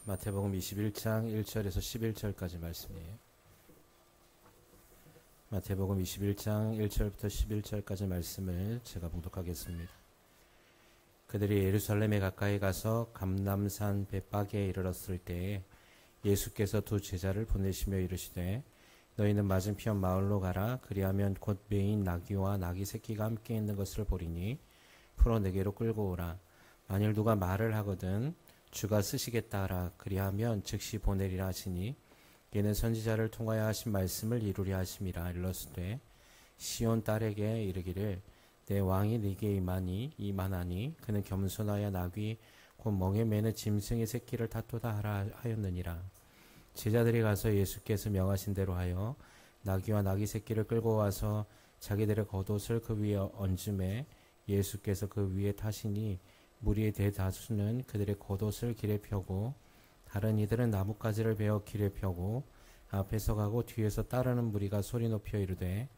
마태복음 21장 1절에서 11절까지 말씀이에요. 마태복음 21장 1절부터 11절까지 말씀을 제가 봉독하겠습니다. 그들이 예루살렘에 가까이 가서 감람산 벳박에 이르렀을 때에 예수께서 두 제자를 보내시며 이르시되 너희는 맞은편 마을로 가라. 그리하면 곧 메인 나귀와 나귀 새끼가 함께 있는 것을 보리니 풀어 내게로 끌고 오라. 만일 누가 말을 하거든 주가 쓰시겠다 하라. 그리하면 즉시 보내리라 하시니 이는 선지자를 통하여 하신 말씀을 이루려 하심이라. 일렀으되 시온 딸에게 이르기를 내 왕이 네게 임하나니 그는 겸손하여 나귀 곧 멍에 매는 짐승의 새끼를 다투다 하라 하였느니라. 제자들이 가서 예수께서 명하신 대로 하여 나귀와 나귀 새끼를 끌고 와서 자기들의 겉옷을 그 위에 얹음에 예수께서 그 위에 타시니 무리의 대다수는 그들의 겉옷을 길에 펴고 다른 이들은 나뭇가지를 베어 길에 펴고 앞에서 가고 뒤에서 따르는 무리가 소리 높여 이르되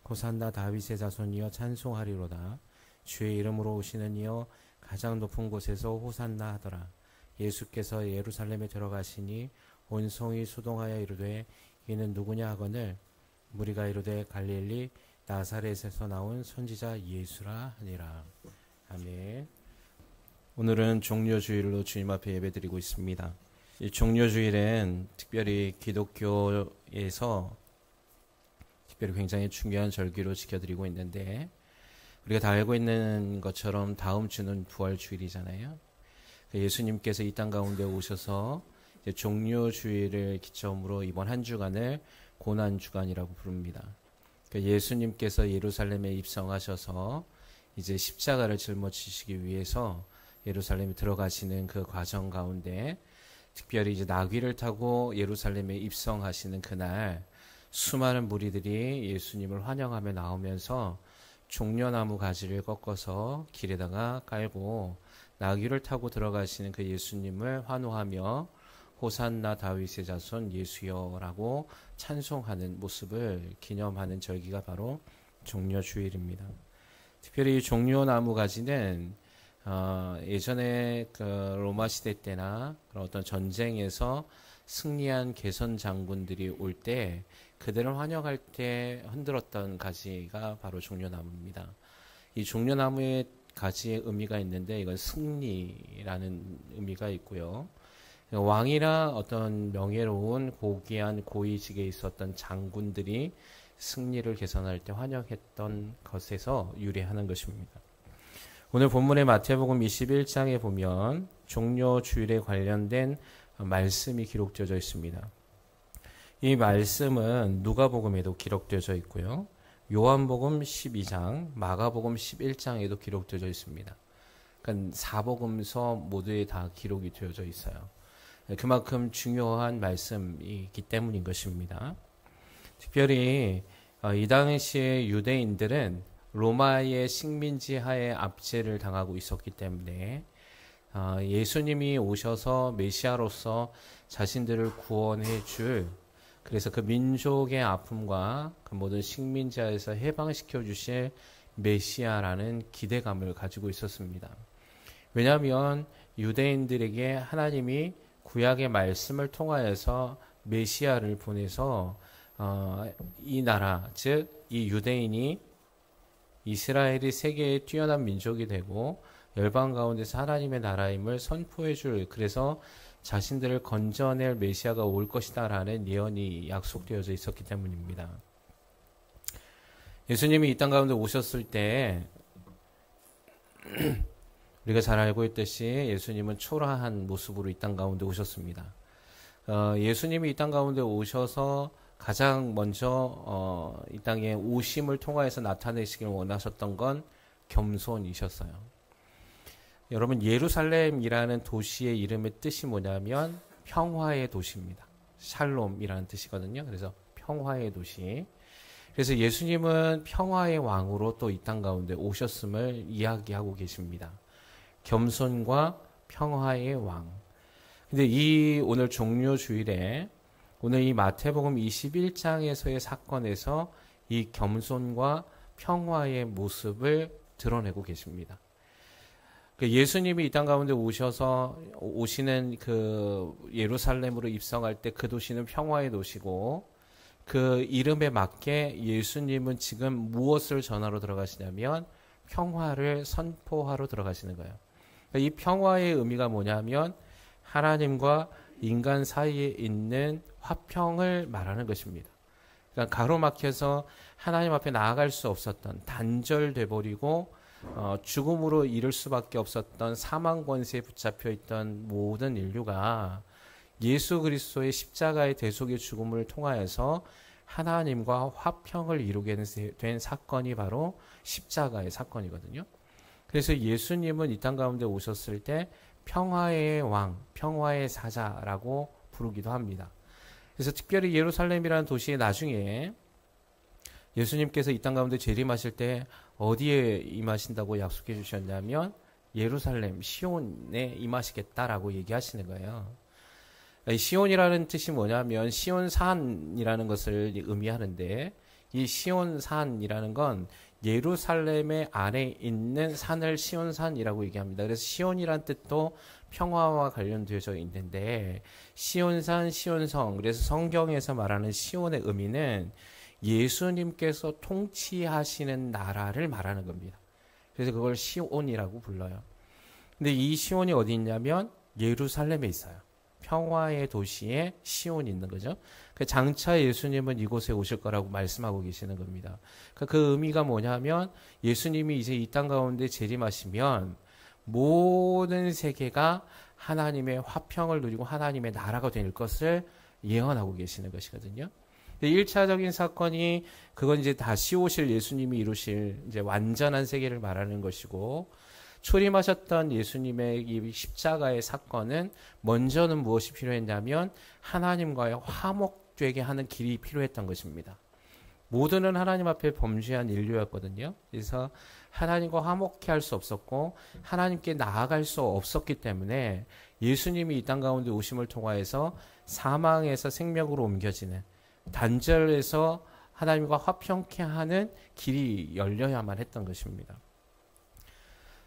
호산나 다윗의 자손이여 찬송하리로다. 주의 이름으로 오시는 이여 가장 높은 곳에서 호산나 하더라. 예수께서 예루살렘에 들어가시니 온 성이 수동하여 이르되 이는 누구냐 하거늘 무리가 이르되 갈릴리 나사렛에서 나온 선지자 예수라 하니라. 아멘. 오늘은 종려주일로 주님 앞에 예배드리고 있습니다. 이 종려주일엔 특별히 기독교에서 특별히 굉장히 중요한 절기로 지켜드리고 있는데 우리가 다 알고 있는 것처럼 다음 주는 부활주일이잖아요. 예수님께서 이 땅 가운데 오셔서 종려주일을 기점으로 이번 한 주간을 고난주간이라고 부릅니다. 예수님께서 예루살렘에 입성하셔서 이제 십자가를 짊어지시기 위해서 예루살렘에 들어가시는 그 과정 가운데 특별히 이제 나귀를 타고 예루살렘에 입성하시는 그날 수많은 무리들이 예수님을 환영하며 나오면서 종려나무 가지를 꺾어서 길에다가 깔고 나귀를 타고 들어가시는 그 예수님을 환호하며 호산나 다윗의 자손 예수여라고 찬송하는 모습을 기념하는 절기가 바로 종려주일입니다. 특별히 이 종려나무 가지는 예전에 그 로마 시대 때나 그런 어떤 전쟁에서 승리한 개선 장군들이 올 때 그들을 환영할 때 흔들었던 가지가 바로 종려나무입니다. 이 종려나무의 가지의 의미가 있는데 이건 승리라는 의미가 있고요. 왕이나 어떤 명예로운 고귀한 고위직에 있었던 장군들이 승리를 개선할 때 환영했던 것에서 유래하는 것입니다. 오늘 본문의 마태복음 21장에 보면 종려주일에 관련된 말씀이 기록되어져 있습니다. 이 말씀은 누가복음에도 기록되어져 있고요. 요한복음 12장, 마가복음 11장에도 기록되어져 있습니다. 그러니까 사복음서 모두에 다 기록이 되어져 있어요. 그만큼 중요한 말씀이기 때문인 것입니다. 특별히 이 당시에 유대인들은 로마의 식민지 하에 압제를 당하고 있었기 때문에 예수님이 오셔서 메시아로서 자신들을 구원해 줄 그래서 그 민족의 아픔과 그 모든 식민지하에서 해방시켜 주실 메시아라는 기대감을 가지고 있었습니다. 왜냐하면 유대인들에게 하나님이 구약의 말씀을 통하여서 메시아를 보내서 이 나라, 즉 이 유대인이 이스라엘이 세계의 뛰어난 민족이 되고 열방 가운데서 하나님의 나라임을 선포해 줄 그래서 자신들을 건져낼 메시아가 올 것이다 라는 예언이 약속되어져 있었기 때문입니다. 예수님이 이 땅 가운데 오셨을 때 우리가 잘 알고 있듯이 예수님은 초라한 모습으로 이 땅 가운데 오셨습니다. 예수님이 이 땅 가운데 오셔서 가장 먼저 이 땅에 오심을 통하여서 나타내시길 원하셨던 건 겸손이셨어요. 여러분 예루살렘이라는 도시의 이름의 뜻이 뭐냐면 평화의 도시입니다. 샬롬이라는 뜻이거든요. 그래서 평화의 도시. 그래서 예수님은 평화의 왕으로 또 이 땅 가운데 오셨음을 이야기하고 계십니다. 겸손과 평화의 왕. 근데 이 오늘 종려주일에 오늘 이 마태복음 21장에서의 사건에서 이 겸손과 평화의 모습을 드러내고 계십니다. 예수님이 이 땅 가운데 오시는 그 예루살렘으로 입성할 때 그 도시는 평화의 도시고, 그 이름에 맞게 예수님은 지금 무엇을 전하러 들어가시냐면 평화를 선포하러 들어가시는 거예요. 이 평화의 의미가 뭐냐면 하나님과 인간 사이에 있는 화평을 말하는 것입니다. 그러니까 가로막혀서 하나님 앞에 나아갈 수 없었던, 단절돼 버리고 죽음으로 이를 수밖에 없었던 사망 권세에 붙잡혀 있던 모든 인류가 예수 그리스도의 십자가의 대속의 죽음을 통하여서 하나님과 화평을 이루게 된 사건이 바로 십자가의 사건이거든요. 그래서 예수님은 이 땅 가운데 오셨을 때 평화의 왕, 평화의 사자라고 부르기도 합니다. 그래서 특별히 예루살렘이라는 도시에 나중에 예수님께서 이 땅 가운데 재림하실 때 어디에 임하신다고 약속해 주셨냐면 예루살렘, 시온에 임하시겠다라고 얘기하시는 거예요. 시온이라는 뜻이 뭐냐면 시온산이라는 것을 의미하는데, 이 시온산이라는 건 예루살렘의 안에 있는 산을 시온산이라고 얘기합니다. 그래서 시온이란 뜻도 평화와 관련되어져 있는데, 시온산, 시온성, 그래서 성경에서 말하는 시온의 의미는 예수님께서 통치하시는 나라를 말하는 겁니다. 그래서 그걸 시온이라고 불러요. 근데 이 시온이 어디 있냐면 예루살렘에 있어요. 평화의 도시에 시온이 있는 거죠. 장차 예수님은 이곳에 오실 거라고 말씀하고 계시는 겁니다. 그 의미가 뭐냐면 예수님이 이제 이 땅 가운데 재림하시면 모든 세계가 하나님의 화평을 누리고 하나님의 나라가 될 것을 예언하고 계시는 것이거든요. 1차적인 사건이 그건 이제 다시 오실 예수님이 이루실 이제 완전한 세계를 말하는 것이고, 초림하셨던 예수님의 이 십자가의 사건은 먼저는 무엇이 필요했냐면 하나님과의 화목되게 하는 길이 필요했던 것입니다. 모두는 하나님 앞에 범죄한 인류였거든요. 그래서 하나님과 화목케 할 수 없었고 하나님께 나아갈 수 없었기 때문에 예수님이 이 땅 가운데 오심을 통하여서 사망에서 생명으로 옮겨지는, 단절에서 하나님과 화평케 하는 길이 열려야만 했던 것입니다.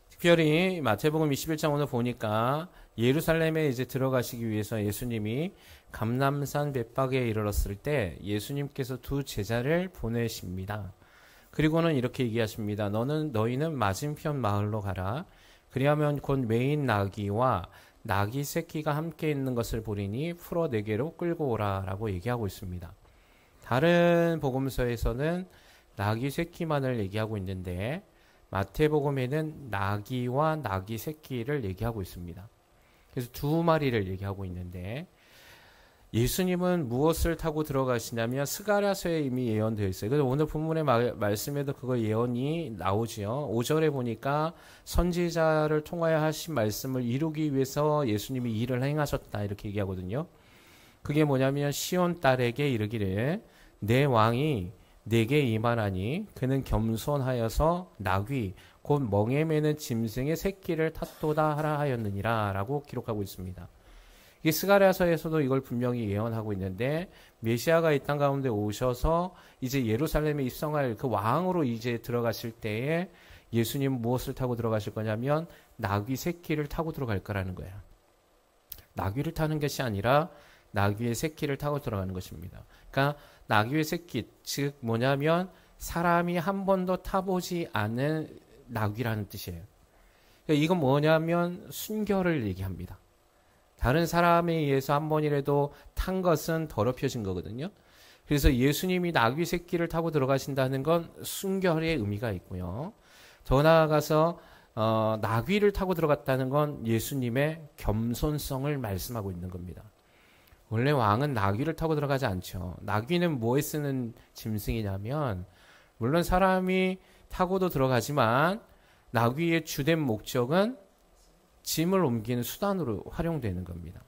특별히 마태복음 21장 오늘 보니까 예루살렘에 이제 들어가시기 위해서 예수님이 감람산 벳박에 이르렀을 때 예수님께서 두 제자를 보내십니다. 그리고는 이렇게 얘기하십니다. 너희는 맞은편 마을로 가라. 그리하면 곧 매인 나귀와 나귀 새끼가 함께 있는 것을 보리니 풀어 내게로 끌고 오라 라고 얘기하고 있습니다. 다른 복음서에서는 나귀 새끼만을 얘기하고 있는데 마태복음에는 나귀와 나귀 새끼를 얘기하고 있습니다. 그래서 두 마리를 얘기하고 있는데, 예수님은 무엇을 타고 들어가시냐면 스가랴서에 이미 예언되어 있어요. 그래서 오늘 본문의 말씀에도 그거 예언이 나오지요. 5절에 보니까 선지자를 통하여 하신 말씀을 이루기 위해서 예수님이 일을 행하셨다 이렇게 얘기하거든요. 그게 뭐냐면 시온 딸에게 이르기를 내 왕이 내게 임하나니 그는 겸손하여서 나귀 곧 멍에 매는 짐승의 새끼를 탔도다 하라 하였느니라 라고 기록하고 있습니다. 이게 스가랴서에서도 이걸 분명히 예언하고 있는데, 메시아가 이 땅 가운데 오셔서 이제 예루살렘에 입성할 그 왕으로 이제 들어가실 때에 예수님 무엇을 타고 들어가실 거냐면 나귀 새끼를 타고 들어갈 거라는 거예요. 나귀를 타는 것이 아니라 나귀의 새끼를 타고 들어가는 것입니다. 그러니까 나귀의 새끼, 즉 뭐냐면 사람이 한 번도 타보지 않은 나귀라는 뜻이에요. 그러니까 이건 뭐냐면 순결을 얘기합니다. 다른 사람에 의해서 한 번이라도 탄 것은 더럽혀진 거거든요. 그래서 예수님이 나귀 새끼를 타고 들어가신다는 건 순결의 의미가 있고요. 더 나아가서 나귀를 타고 들어갔다는 건 예수님의 겸손성을 말씀하고 있는 겁니다. 원래 왕은 나귀를 타고 들어가지 않죠. 나귀는 뭐에 쓰는 짐승이냐면, 물론 사람이 타고도 들어가지만 나귀의 주된 목적은 짐을 옮기는 수단으로 활용되는 겁니다.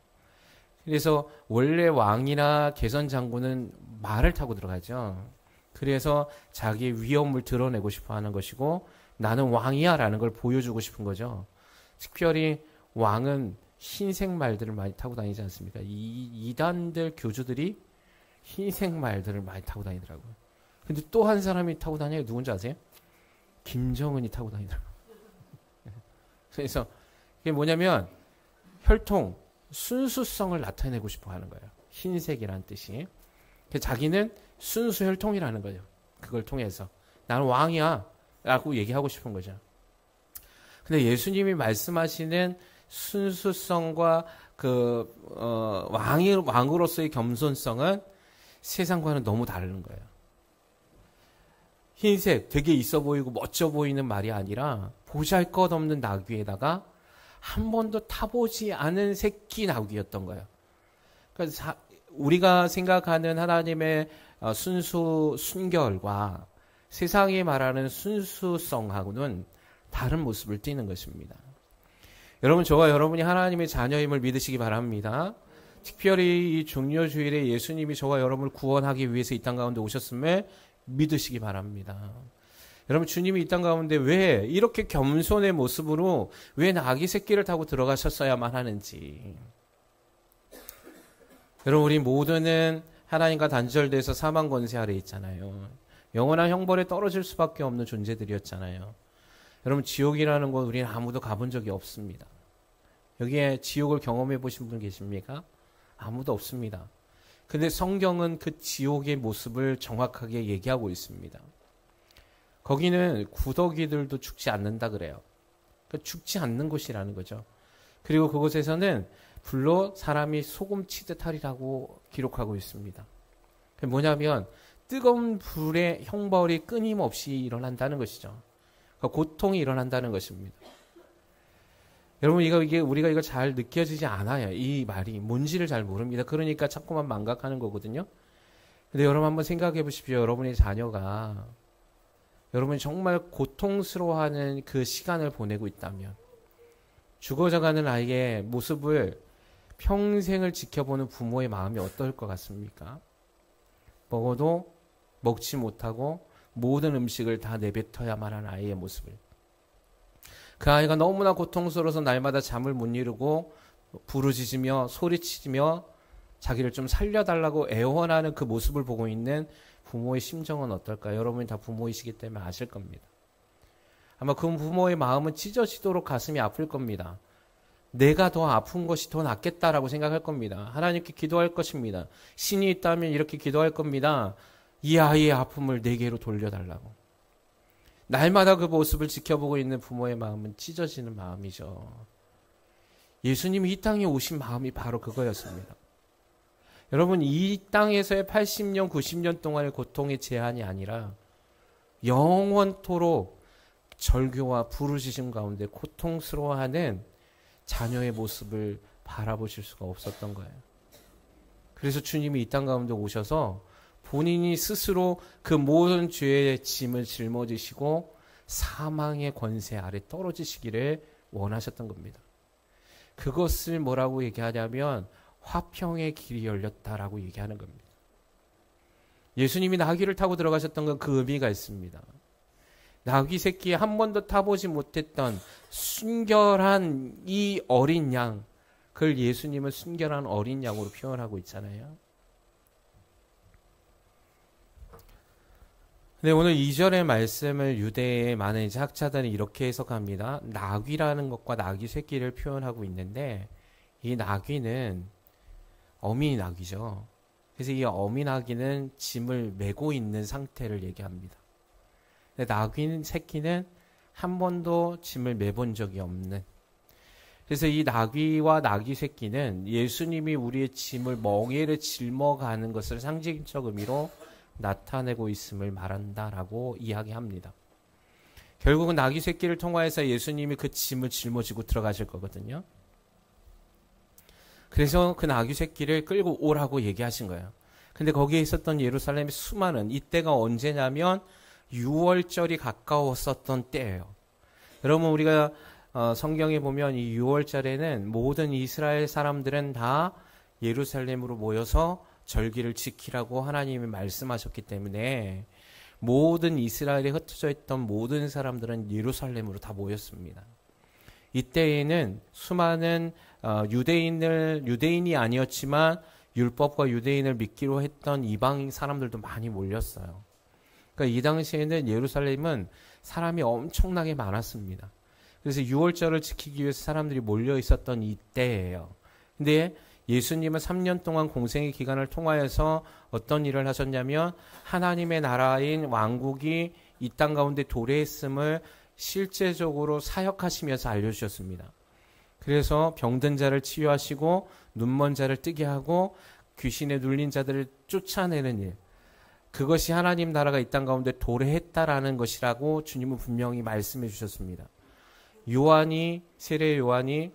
그래서 원래 왕이나 개선 장군은 말을 타고 들어가죠. 그래서 자기의 위엄을 드러내고 싶어 하는 것이고, 나는 왕이야 라는 걸 보여주고 싶은 거죠. 특별히 왕은 흰색 말들을 많이 타고 다니지 않습니까? 이단들 교주들이 흰색 말들을 많이 타고 다니더라고요. 근데 또 한 사람이 타고 다녀요. 누군지 아세요? 김정은이 타고 다니더라고요. 그래서 이게 뭐냐면 혈통, 순수성을 나타내고 싶어 하는 거예요. 흰색이란 뜻이. 자기는 순수 혈통이라는 거죠. 그걸 통해서 나는 왕이야 라고 얘기하고 싶은 거죠. 근데 예수님이 말씀하시는 순수성과 왕으로서의 겸손성은 세상과는 너무 다른 거예요. 흰색, 되게 있어 보이고 멋져 보이는 말이 아니라 보잘것없는 나귀에다가 한 번도 타보지 않은 새끼 나귀였던 거예요. 그러니까 우리가 생각하는 하나님의 순결과 세상이 말하는 순수성하고는 다른 모습을 띠는 것입니다. 여러분, 저와 여러분이 하나님의 자녀임을 믿으시기 바랍니다. 특별히 이 종료주일에 예수님이 저와 여러분을 구원하기 위해서 이 땅 가운데 오셨음을 믿으시기 바랍니다. 여러분, 주님이 이 땅 가운데 왜 이렇게 겸손의 모습으로 왜 나귀 새끼를 타고 들어가셨어야만 하는지. 여러분, 우리 모두는 하나님과 단절돼서 사망 권세 아래 있잖아요. 영원한 형벌에 떨어질 수밖에 없는 존재들이었잖아요. 여러분, 지옥이라는 곳 우리는 아무도 가본 적이 없습니다. 여기에 지옥을 경험해 보신 분 계십니까? 아무도 없습니다. 근데 성경은 그 지옥의 모습을 정확하게 얘기하고 있습니다. 거기는 구더기들도 죽지 않는다 그래요. 그러니까 죽지 않는 곳이라는 거죠. 그리고 그곳에서는 불로 사람이 소금 치듯 하리라고 기록하고 있습니다. 그게 뭐냐면 뜨거운 불의 형벌이 끊임없이 일어난다는 것이죠. 그러니까 고통이 일어난다는 것입니다. 여러분, 이게 우리가 이거 잘 느껴지지 않아요. 이 말이 뭔지를 잘 모릅니다. 그러니까 자꾸만 망각하는 거거든요. 근데 여러분 한번 생각해 보십시오. 여러분의 자녀가 여러분이 정말 고통스러워하는 그 시간을 보내고 있다면 죽어져가는 아이의 모습을 평생을 지켜보는 부모의 마음이 어떨 것 같습니까? 먹어도 먹지 못하고 모든 음식을 다 내뱉어야만 하는 아이의 모습을. 그 아이가 너무나 고통스러워서 날마다 잠을 못 이루고 부르짖으며 소리치며 자기를 좀 살려달라고 애원하는 그 모습을 보고 있는 부모의 심정은 어떨까요? 여러분이 다 부모이시기 때문에 아실 겁니다. 아마 그 부모의 마음은 찢어지도록 가슴이 아플 겁니다. 내가 더 아픈 것이 더 낫겠다라고 생각할 겁니다. 하나님께 기도할 것입니다. 신이 있다면 이렇게 기도할 겁니다. 이 아이의 아픔을 내게로 돌려달라고. 날마다 그 모습을 지켜보고 있는 부모의 마음은 찢어지는 마음이죠. 예수님이 이 땅에 오신 마음이 바로 그거였습니다. 여러분, 이 땅에서의 80년, 90년 동안의 고통의 제한이 아니라 영원토록 절규와 부르짖음 가운데 고통스러워하는 자녀의 모습을 바라보실 수가 없었던 거예요. 그래서 주님이 이 땅 가운데 오셔서 본인이 스스로 그 모든 죄의 짐을 짊어지시고 사망의 권세 아래 떨어지시기를 원하셨던 겁니다. 그것을 뭐라고 얘기하냐면 화평의 길이 열렸다라고 얘기하는 겁니다. 예수님이 나귀를 타고 들어가셨던 건 그 의미가 있습니다. 나귀 새끼에 한 번도 타보지 못했던 순결한 이 어린 양, 그걸 예수님은 순결한 어린 양으로 표현하고 있잖아요. 근데 오늘 2절의 말씀을 유대의 많은 학자들은 이렇게 해석합니다. 나귀라는 것과 나귀 새끼를 표현하고 있는데 이 나귀는 어미 나귀죠. 그래서 이 어미 나귀는 짐을 메고 있는 상태를 얘기합니다. 근데 나귀 새끼는 한 번도 짐을 메본 적이 없는. 그래서 이 나귀와 나귀 새끼는 예수님이 우리의 짐을 멍에를 짊어가는 것을 상징적 의미로 나타내고 있음을 말한다라고 이야기합니다. 결국은 나귀 새끼를 통하여서 예수님이 그 짐을 짊어지고 들어가실 거거든요. 그래서 그 나귀 새끼를 끌고 오라고 얘기하신 거예요. 근데 거기에 있었던 예루살렘의 수많은, 이때가 언제냐면 6월절이 가까웠었던 때예요. 여러분, 우리가 성경에 보면 이 6월절에는 모든 이스라엘 사람들은 다 예루살렘으로 모여서 절기를 지키라고 하나님이 말씀하셨기 때문에 모든 이스라엘에 흩어져 있던 모든 사람들은 예루살렘으로 다 모였습니다. 이때에는 수많은 유대인이 아니었지만 율법과 유대인을 믿기로 했던 이방 사람들도 많이 몰렸어요. 그러니까 이 당시에는 예루살렘은 사람이 엄청나게 많았습니다. 그래서 유월절을 지키기 위해서 사람들이 몰려 있었던 이때예요. 근데 예수님은 3년 동안 공생의 기간을 통하여서 어떤 일을 하셨냐면 하나님의 나라인 왕국이 이 땅 가운데 도래했음을 실제적으로 사역하시면서 알려주셨습니다. 그래서 병든 자를 치유하시고 눈먼 자를 뜨게 하고 귀신에 눌린 자들을 쫓아내는 일, 그것이 하나님 나라가 이 땅 가운데 도래했다라는 것이라고 주님은 분명히 말씀해 주셨습니다. 세례 요한이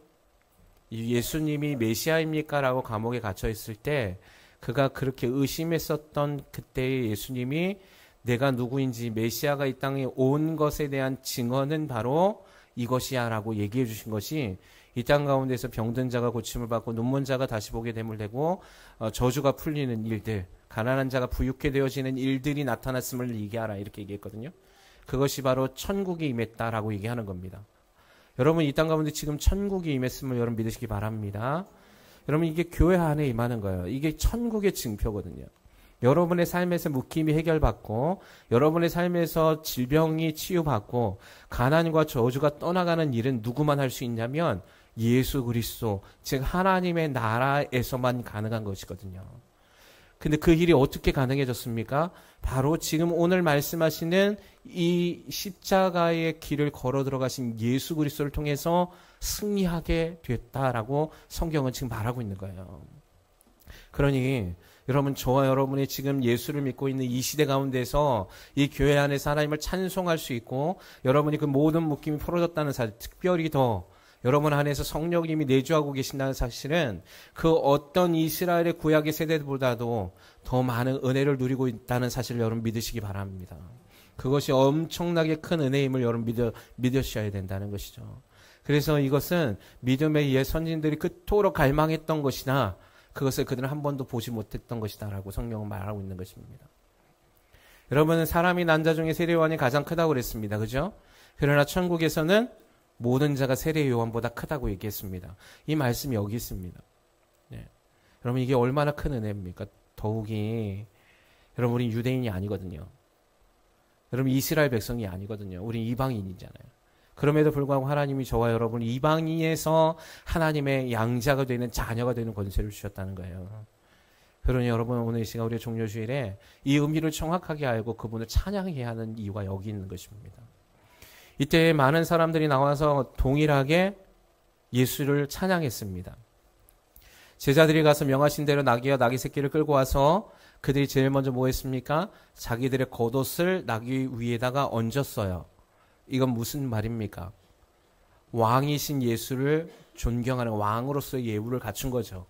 예수님이 메시아입니까? 라고 감옥에 갇혀 있을 때 그가 그렇게 의심했었던 그때의 예수님이 내가 누구인지 메시아가 이 땅에 온 것에 대한 증언은 바로 이것이야 라고 얘기해 주신 것이 이 땅 가운데서 병든 자가 고침을 받고 눈먼 자가 다시 보게 됨을 되고 저주가 풀리는 일들, 가난한 자가 부유케 되어지는 일들이 나타났음을 얘기하라 이렇게 얘기했거든요. 그것이 바로 천국이 임했다라고 얘기하는 겁니다. 여러분 이 땅 가운데 지금 천국이 임했음을 여러분 믿으시기 바랍니다. 여러분 이게 교회 안에 임하는 거예요. 이게 천국의 징표거든요. 여러분의 삶에서 묶임이 해결받고 여러분의 삶에서 질병이 치유받고 가난과 저주가 떠나가는 일은 누구만 할 수 있냐면 예수 그리스도, 즉 하나님의 나라에서만 가능한 것이거든요. 근데 그 일이 어떻게 가능해졌습니까? 바로 지금 오늘 말씀하시는 이 십자가의 길을 걸어 들어가신 예수 그리스도를 통해서 승리하게 됐다라고 성경은 지금 말하고 있는 거예요. 그러니 여러분, 저와 여러분이 지금 예수를 믿고 있는 이 시대 가운데서 이 교회 안에서 하나님을 찬송할 수 있고 여러분이 그 모든 묶임이 풀어졌다는 사실, 특별히 더 여러분 안에서 성령님이 내주하고 계신다는 사실은 그 어떤 이스라엘의 구약의 세대보다도 더 많은 은혜를 누리고 있다는 사실을 여러분 믿으시기 바랍니다. 그것이 엄청나게 큰 은혜임을 여러분 믿으셔야 된다는 것이죠. 그래서 이것은 믿음의 옛 선진들이 그토록 갈망했던 것이나 그것을 그들은 한 번도 보지 못했던 것이다라고 성경은 말하고 있는 것입니다. 여러분은 사람이 난 자 중에 세례 요한이 가장 크다고 그랬습니다. 그죠? 그러나 천국에서는 모든 자가 세례 요한보다 크다고 얘기했습니다. 이 말씀이 여기 있습니다. 네. 여러분 이게 얼마나 큰 은혜입니까? 더욱이 여러분 우리 유대인이 아니거든요. 여러분 이스라엘 백성이 아니거든요. 우리 이방인이잖아요. 그럼에도 불구하고 하나님이 저와 여러분 이방인에서 하나님의 양자가 되는 자녀가 되는 권세를 주셨다는 거예요. 그러니 여러분 오늘 이 시간 우리 종료주일에 이 의미를 정확하게 알고 그분을 찬양해야 하는 이유가 여기 있는 것입니다. 이때 많은 사람들이 나와서 동일하게 예수를 찬양했습니다. 제자들이 가서 명하신 대로 나귀와 나귀 새끼를 끌고 와서 그들이 제일 먼저 뭐 했습니까? 자기들의 겉옷을 나귀 위에다가 얹었어요. 이건 무슨 말입니까? 왕이신 예수를 존경하는 왕으로서의 예우를 갖춘 거죠.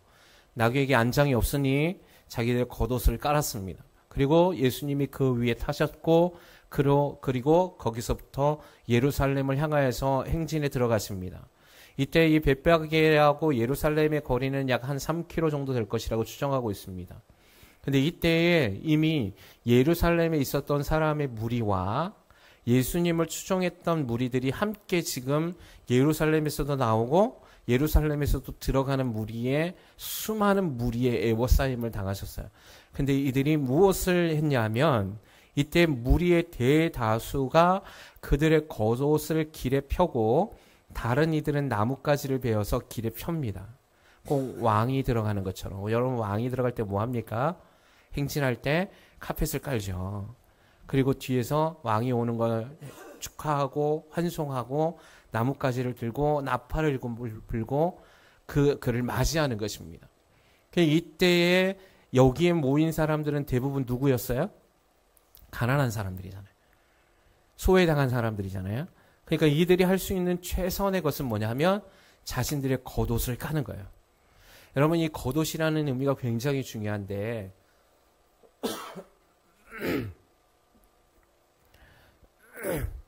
나귀에게 안장이 없으니 자기들의 겉옷을 깔았습니다. 그리고 예수님이 그 위에 타셨고 그리고 거기서부터 예루살렘을 향하여서 행진에 들어갔습니다. 이때 이 벳베게하고 예루살렘의 거리는 약 한 3km 정도 될 것이라고 추정하고 있습니다. 근데 이때에 이미 예루살렘에 있었던 사람의 무리와 예수님을 추종했던 무리들이 함께 지금 예루살렘에서도 나오고 예루살렘에서도 들어가는 무리의 수많은 무리의 애워싸임을 당하셨어요. 근데 이들이 무엇을 했냐면 이때 무리의 대다수가 그들의 겉옷을 길에 펴고 다른 이들은 나뭇가지를 베어서 길에 펴니다. 꼭 왕이 들어가는 것처럼. 여러분 왕이 들어갈 때 뭐 합니까? 행진할 때 카펫을 깔죠. 그리고 뒤에서 왕이 오는 걸 축하하고 환송하고 나뭇가지를 들고 나팔을 불고 그를 맞이하는 것입니다. 이때에 여기에 모인 사람들은 대부분 누구였어요? 가난한 사람들이잖아요. 소외당한 사람들이잖아요. 그러니까 이들이 할 수 있는 최선의 것은 뭐냐면 자신들의 겉옷을 까는 거예요. 여러분 이 겉옷이라는 의미가 굉장히 중요한데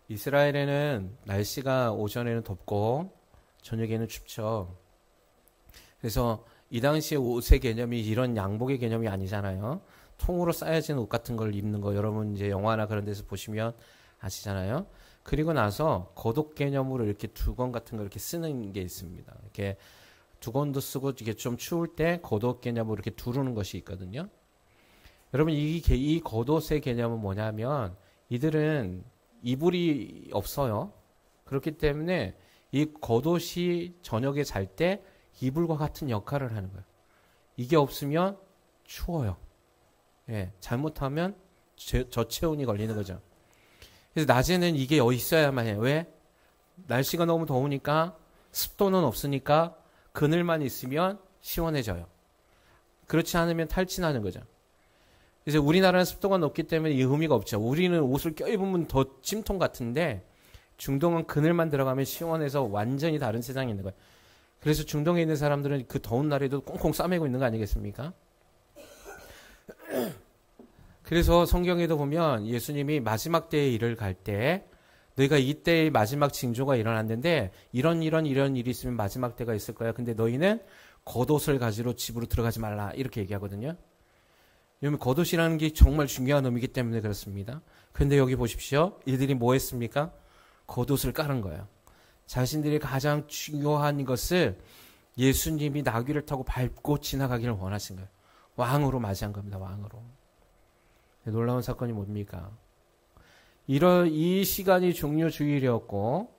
이스라엘에는 날씨가 오전에는 덥고 저녁에는 춥죠. 그래서 이 당시에 옷의 개념이 이런 양복의 개념이 아니잖아요. 통으로 쌓여진 옷 같은 걸 입는 거 여러분 이제 영화나 그런 데서 보시면 아시잖아요. 그리고 나서 겉옷 개념으로 이렇게 두건 같은 걸 이렇게 쓰는 게 있습니다. 이렇게 두건도 쓰고 이게 좀 추울 때 겉옷 개념으로 이렇게 두르는 것이 있거든요. 여러분 이 겉옷의 개념은 뭐냐면 이들은 이불이 없어요. 그렇기 때문에 이 겉옷이 저녁에 잘 때 이불과 같은 역할을 하는 거예요. 이게 없으면 추워요. 예, 잘못하면 저체온이 걸리는 거죠. 그래서 낮에는 이게 있어야만 해요. 왜? 날씨가 너무 더우니까 습도는 없으니까 그늘만 있으면 시원해져요. 그렇지 않으면 탈진하는 거죠. 그래서 우리나라는 습도가 높기 때문에 이 의미가 없죠. 우리는 옷을 껴입으면 더 찜통 같은데 중동은 그늘만 들어가면 시원해서 완전히 다른 세상에 있는 거예요. 그래서 중동에 있는 사람들은 그 더운 날에도 꽁꽁 싸매고 있는 거 아니겠습니까? 그래서 성경에도 보면 예수님이 마지막 때의 일을 갈 때 너희가 이때의 마지막 징조가 일어났는데 이런 일이 있으면 마지막 때가 있을 거야. 근데 너희는 겉옷을 가지러 집으로 들어가지 말라. 이렇게 얘기하거든요. 왜냐하면 겉옷이라는 게 정말 중요한 의미이기 때문에 그렇습니다. 그런데 여기 보십시오. 이들이 뭐 했습니까? 겉옷을 깔은 거예요. 자신들이 가장 중요한 것을 예수님이 나귀를 타고 밟고 지나가기를 원하신 거예요. 왕으로 맞이한 겁니다. 왕으로. 놀라운 사건이 뭡니까? 이 시간이 종료 주일이었고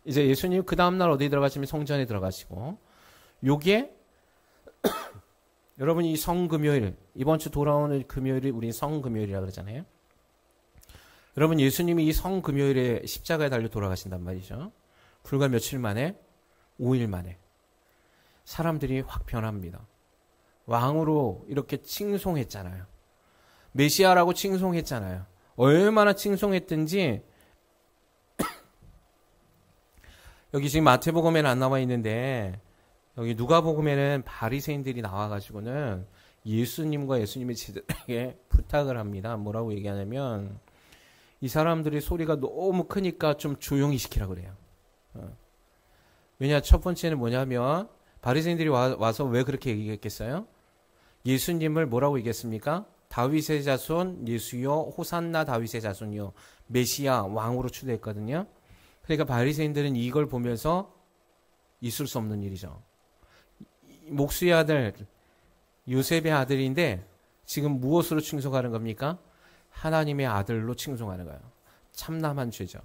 이제 예수님 그 다음날 어디 들어가시면 성전에 들어가시고 요게 여러분 이 성금요일 이번 주 돌아오는 금요일이 우리 성금요일이라고 그러잖아요. 여러분 예수님이 이 성금요일에 십자가에 달려 돌아가신단 말이죠. 불과 며칠 만에 5일 만에 사람들이 확 변합니다. 왕으로 이렇게 칭송했잖아요. 메시아라고 칭송했잖아요. 얼마나 칭송했든지 여기 지금 마태복음에는 안 나와 있는데 여기 누가복음에는 바리새인들이 나와가지고는 예수님과 예수님의 제자들에게 부탁을 합니다. 뭐라고 얘기하냐면 이 사람들이 소리가 너무 크니까 좀 조용히 시키라고 그래요. 왜냐 첫 번째는 뭐냐면 바리새인들이 와서 왜 그렇게 얘기했겠어요? 예수님을 뭐라고 얘기했습니까? 다윗의 자손 예수여 호산나 다윗의 자손이요 메시아 왕으로 추대했거든요. 그러니까 바리새인들은 이걸 보면서 있을 수 없는 일이죠. 목수의 아들 요셉의 아들인데 지금 무엇으로 칭송하는 겁니까? 하나님의 아들로 칭송하는 거예요. 참남한 죄죠.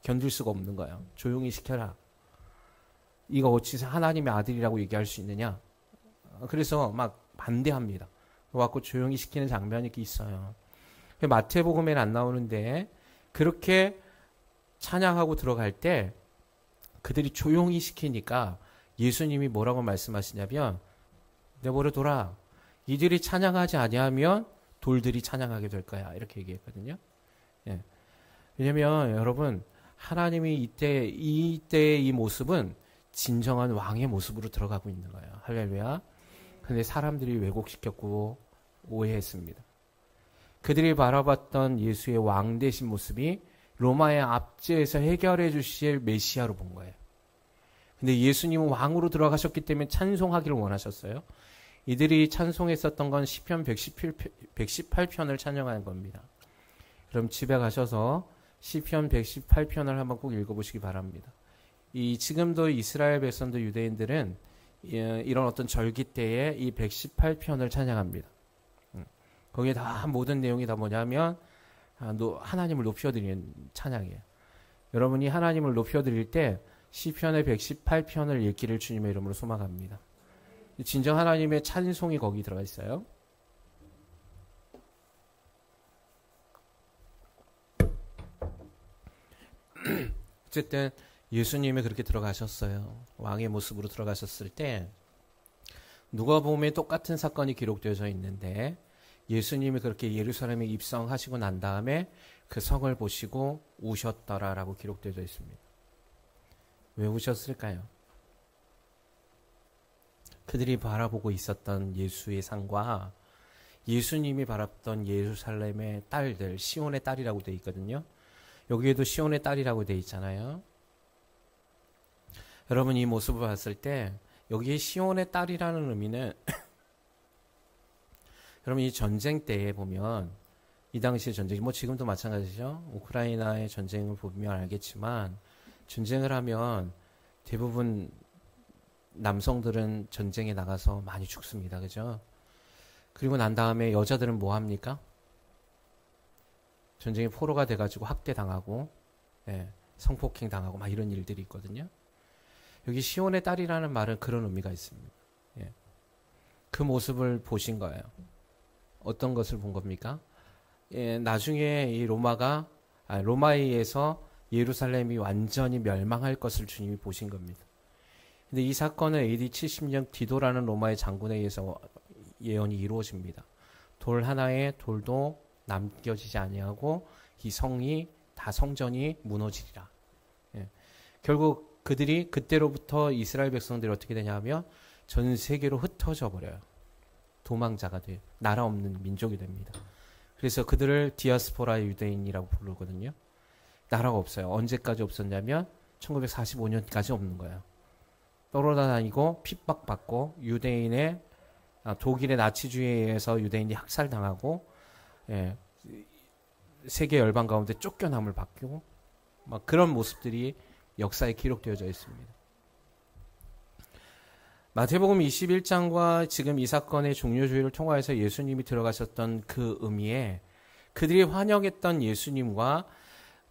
견딜 수가 없는 거예요. 조용히 시켜라. 이거 어찌서 하나님의 아들이라고 얘기할 수 있느냐? 그래서 막 반대합니다. 와갖고 조용히 시키는 장면이 있어요. 마태복음에는 안 나오는데 그렇게 찬양하고 들어갈 때 그들이 조용히 시키니까 예수님이 뭐라고 말씀하시냐면 내버려둬라. 이들이 찬양하지 아니하면 돌들이 찬양하게 될 거야. 이렇게 얘기했거든요. 예. 왜냐하면 여러분 하나님이 이때의 이 모습은 진정한 왕의 모습으로 들어가고 있는 거예요. 할렐루야. 근데 사람들이 왜곡시켰고 오해했습니다. 그들이 바라봤던 예수의 왕 되신 모습이 로마의 압제에서 해결해 주실 메시아로 본 거예요. 근데 예수님은 왕으로 들어가셨기 때문에 찬송하기를 원하셨어요. 이들이 찬송했었던 건 시편 118편을 찬양하는 겁니다. 그럼 집에 가셔서 시편 118편을 한번 꼭 읽어보시기 바랍니다. 지금도 이스라엘 백성들 유대인들은 이런 어떤 절기 때에 이 118편을 찬양합니다. 거기에 다 모든 내용이 다 뭐냐면 하나님을 높여드리는 찬양이에요. 여러분이 하나님을 높여드릴 때 시편의 118편을 읽기를 주님의 이름으로 소망합니다. 진정 하나님의 찬송이 거기 들어가 있어요. 어쨌든 예수님이 그렇게 들어가셨어요. 왕의 모습으로 들어가셨을 때 누가복음에 똑같은 사건이 기록되어져 있는데 예수님이 그렇게 예루살렘에 입성하시고 난 다음에 그 성을 보시고 우셨더라라고 기록되어져 있습니다. 왜 우셨을까요? 그들이 바라보고 있었던 예수의 상과 예수님이 바랐던 예루살렘의 딸들, 시온의 딸이라고 되어 있거든요. 여기에도 시온의 딸이라고 되어 있잖아요. 여러분 이 모습을 봤을 때 여기에 시온의 딸이라는 의미는 여러분 이 전쟁 때에 보면 이 당시의 전쟁이 지금도 마찬가지죠. 우크라이나의 전쟁을 보면 알겠지만 전쟁을 하면 대부분 남성들은 전쟁에 나가서 많이 죽습니다. 그죠? 그리고 난 다음에 여자들은 뭐 합니까? 전쟁의 포로가 돼가지고 학대당하고 성폭행 당하고 막 이런 일들이 있거든요. 여기 시온의 딸이라는 말은 그런 의미가 있습니다. 예. 그 모습을 보신 거예요. 어떤 것을 본 겁니까? 예, 나중에 이 로마에 의해서 예루살렘이 완전히 멸망할 것을 주님이 보신 겁니다. 근데 이 사건은 AD 70년 디도라는 로마의 장군에 의해서 예언이 이루어집니다. 돌 하나에 돌도 남겨지지 아니하고 이 성이 다 성전이 무너지리라. 예. 결국 그들이 그때로부터 이스라엘 백성들이 어떻게 되냐면 전 세계로 흩어져 버려요. 도망자가 돼요. 나라 없는 민족이 됩니다. 그래서 그들을 디아스포라 유대인이라고 부르거든요. 나라가 없어요. 언제까지 없었냐면 1945년까지 없는 거예요. 떠돌아다니고 핍박받고 독일의 나치주의에 의해서 유대인이 학살당하고 예, 세계 열방 가운데 쫓겨남을 받고 막 그런 모습들이 역사에 기록되어져 있습니다. 마태복음 21장과 지금 이 사건의 종료주의를 통하여서 예수님이 들어가셨던 그 의미에 그들이 환영했던 예수님과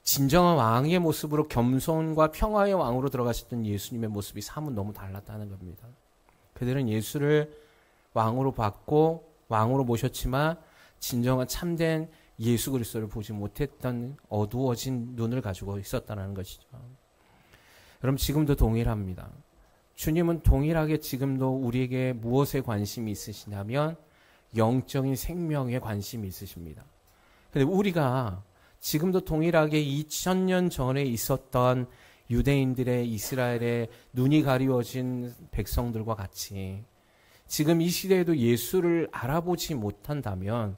진정한 왕의 모습으로 겸손과 평화의 왕으로 들어가셨던 예수님의 모습이 사뭇 너무 달랐다는 겁니다. 그들은 예수를 왕으로 받고 왕으로 모셨지만 진정한 참된 예수 그리스도를 보지 못했던 어두워진 눈을 가지고 있었다는 것이죠. 여러분 지금도 동일합니다. 주님은 동일하게 지금도 우리에게 무엇에 관심이 있으시냐면 영적인 생명에 관심이 있으십니다. 근데 우리가 지금도 동일하게 2000년 전에 있었던 유대인들의 이스라엘의 눈이 가리워진 백성들과 같이 지금 이 시대에도 예수를 알아보지 못한다면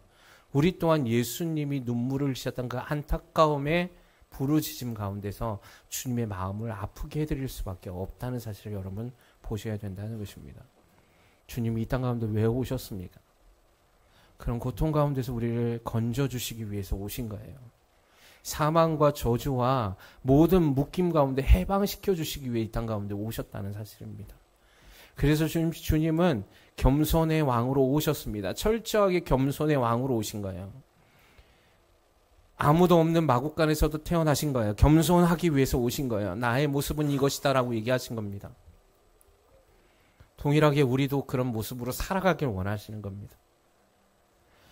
우리 또한 예수님이 눈물을 흘리셨던 그 안타까움의 부르짖음 가운데서 주님의 마음을 아프게 해드릴 수밖에 없다는 사실을 여러분 보셔야 된다는 것입니다. 주님이 이 땅 가운데 왜 오셨습니까? 그런 고통 가운데서 우리를 건져주시기 위해서 오신 거예요. 사망과 저주와 모든 묶임 가운데 해방시켜 주시기 위해 이 땅 가운데 오셨다는 사실입니다. 그래서 주님은 겸손의 왕으로 오셨습니다. 철저하게 겸손의 왕으로 오신 거예요. 아무도 없는 마국간에서도 태어나신 거예요. 겸손하기 위해서 오신 거예요. 나의 모습은 이것이다라고 얘기하신 겁니다. 동일하게 우리도 그런 모습으로 살아가길 원하시는 겁니다.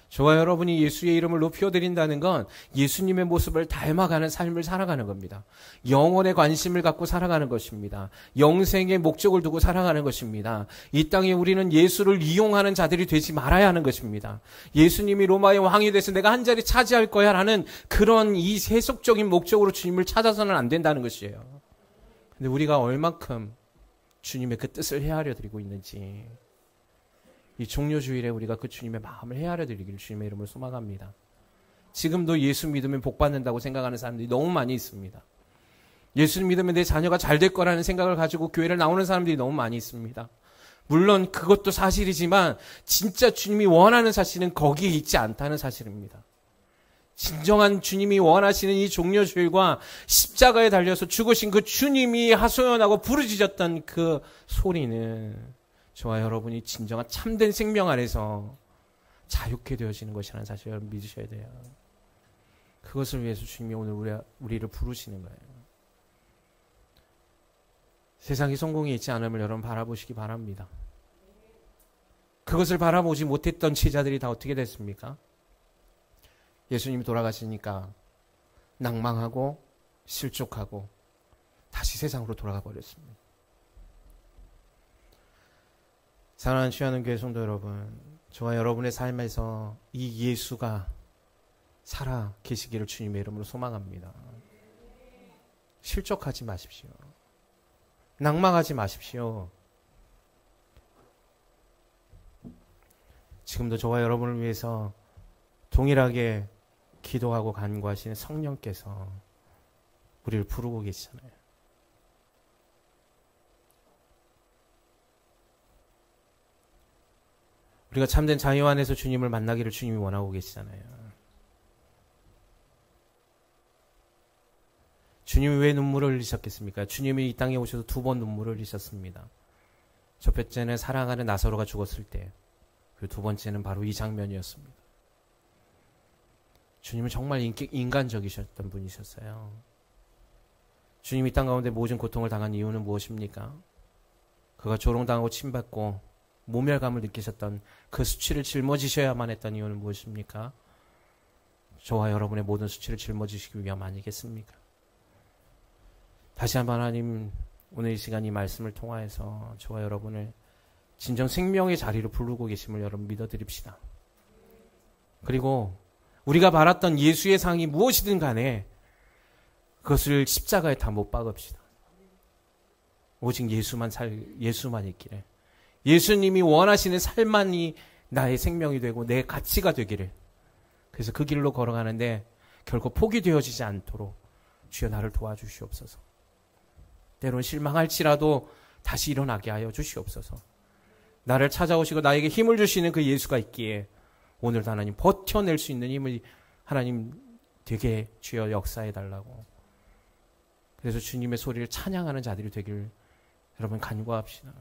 저와 여러분이 예수의 이름을 높여드린다는 건 예수님의 모습을 닮아가는 삶을 살아가는 겁니다. 영혼의 관심을 갖고 살아가는 것입니다. 영생의 목적을 두고 살아가는 것입니다. 이 땅에 우리는 예수를 이용하는 자들이 되지 말아야 하는 것입니다. 예수님이 로마의 왕이 돼서 내가 한 자리 차지할 거야 라는 그런 이 세속적인 목적으로 주님을 찾아서는 안 된다는 것이에요. 근데 우리가 얼만큼 주님의 그 뜻을 헤아려 드리고 있는지 이 종료주일에 우리가 그 주님의 마음을 헤아려 드리기를 주님의 이름으로 소망합니다. 지금도 예수 믿으면 복 받는다고 생각하는 사람들이 너무 많이 있습니다. 예수 믿으면 내 자녀가 잘 될 거라는 생각을 가지고 교회를 나오는 사람들이 너무 많이 있습니다. 물론 그것도 사실이지만 진짜 주님이 원하는 사실은 거기에 있지 않다는 사실입니다. 진정한 주님이 원하시는 이 종료주일과 십자가에 달려서 죽으신 그 주님이 하소연하고 부르짖었던 그 소리는 저와 여러분이 진정한 참된 생명 안에서 자유케 되어지는 것이라는 사실을 여러분 믿으셔야 돼요. 그것을 위해서 주님이 오늘 우리를 부르시는 거예요. 세상에 성공이 있지 않음을 여러분 바라보시기 바랍니다. 그것을 바라보지 못했던 제자들이 다 어떻게 됐습니까? 예수님이 돌아가시니까 낭망하고 실족하고 다시 세상으로 돌아가 버렸습니다. 사랑하는 취하는 교회 성도 여러분, 저와 여러분의 삶에서 이 예수가 살아 계시기를 주님의 이름으로 소망합니다. 실족하지 마십시오. 낭망하지 마십시오. 지금도 저와 여러분을 위해서 동일하게 기도하고 간구하시는 성령께서 우리를 부르고 계시잖아요. 우리가 참된 자유 안에서 주님을 만나기를 주님이 원하고 계시잖아요. 주님이 왜 눈물을 흘리셨겠습니까? 주님이 이 땅에 오셔서 2번 눈물을 흘리셨습니다. 첫 번째는 사랑하는 나사로가 죽었을 때, 그리고 2번째는 바로 이 장면이었습니다. 주님은 정말 인간적이셨던 분이셨어요. 주님이 땅 가운데 모진 고통을 당한 이유는 무엇입니까? 그가 조롱당하고 침받고 모멸감을 느끼셨던 그 수치를 짊어지셔야만 했던 이유는 무엇입니까? 저와 여러분의 모든 수치를 짊어지시기 위함 아니겠습니까? 다시 한번 하나님, 오늘 이 시간 이 말씀을 통하여서 저와 여러분을 진정 생명의 자리로 부르고 계심을 여러분 믿어드립시다. 그리고 우리가 바랐던 예수의 상이 무엇이든 간에 그것을 십자가에 다 못 박읍시다. 오직 예수만 있기를. 예수님이 원하시는 삶만이 나의 생명이 되고 내 가치가 되기를. 그래서 그 길로 걸어가는데 결코 포기되어지지 않도록 주여 나를 도와주시옵소서. 때론 실망할지라도 다시 일어나게 하여 주시옵소서. 나를 찾아오시고 나에게 힘을 주시는 그 예수가 있기에 오늘도 하나님 버텨낼 수 있는 힘을 하나님 되게 주여 역사해달라고. 그래서 주님의 소리를 찬양하는 자들이 되길 여러분 간구합시다.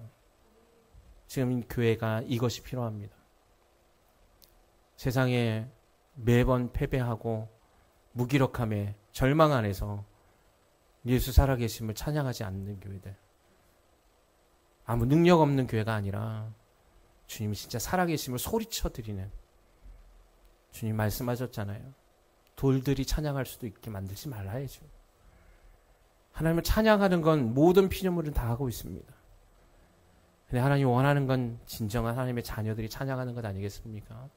지금 교회가 이것이 필요합니다. 세상에 매번 패배하고 무기력함에 절망 안에서 예수 살아계심을 찬양하지 않는 교회들, 아무 능력 없는 교회가 아니라 주님이 진짜 살아계심을 소리쳐 드리는, 주님 말씀하셨잖아요. 돌들이 찬양할 수도 있게 만들지 말아야죠. 하나님을 찬양하는 건 모든 피조물은 다 하고 있습니다. 근데 하나님이 원하는 건 진정한 하나님의 자녀들이 찬양하는 것 아니겠습니까?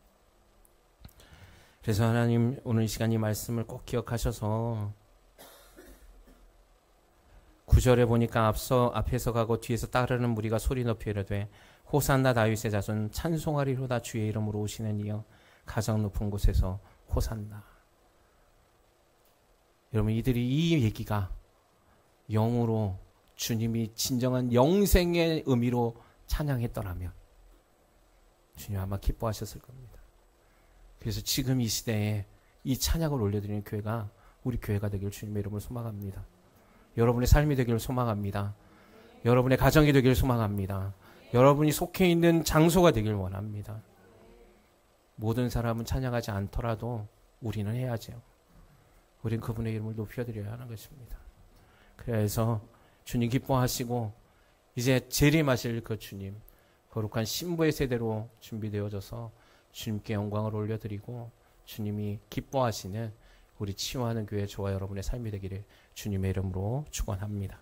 그래서 하나님 오늘 이 시간 이 말씀을 꼭 기억하셔서 9절에 보니까 앞에서 가고 뒤에서 따르는 무리가 소리 높이 이르되 호산나 다윗의 자손 찬송하리로다 주의 이름으로 오시는 이여 가장 높은 곳에서 호산나. 여러분 이들이 이 얘기가 영으로 주님이 진정한 영생의 의미로 찬양했더라면 주님 아마 기뻐하셨을 겁니다. 그래서 지금 이 시대에 이 찬양을 올려드리는 교회가 우리 교회가 되길 주님의 이름으로 소망합니다. 여러분의 삶이 되기를 소망합니다. 여러분의 가정이 되기를 소망합니다. 여러분이 속해 있는 장소가 되길 원합니다. 모든 사람은 찬양하지 않더라도 우리는 해야죠. 우린 그분의 이름을 높여드려야 하는 것입니다. 그래서 주님 기뻐하시고 이제 재림하실 그 주님, 거룩한 신부의 세대로 준비되어져서 주님께 영광을 올려드리고 주님이 기뻐하시는 우리 치유하는 교회 저와 여러분의 삶이 되기를 주님의 이름으로 축원합니다.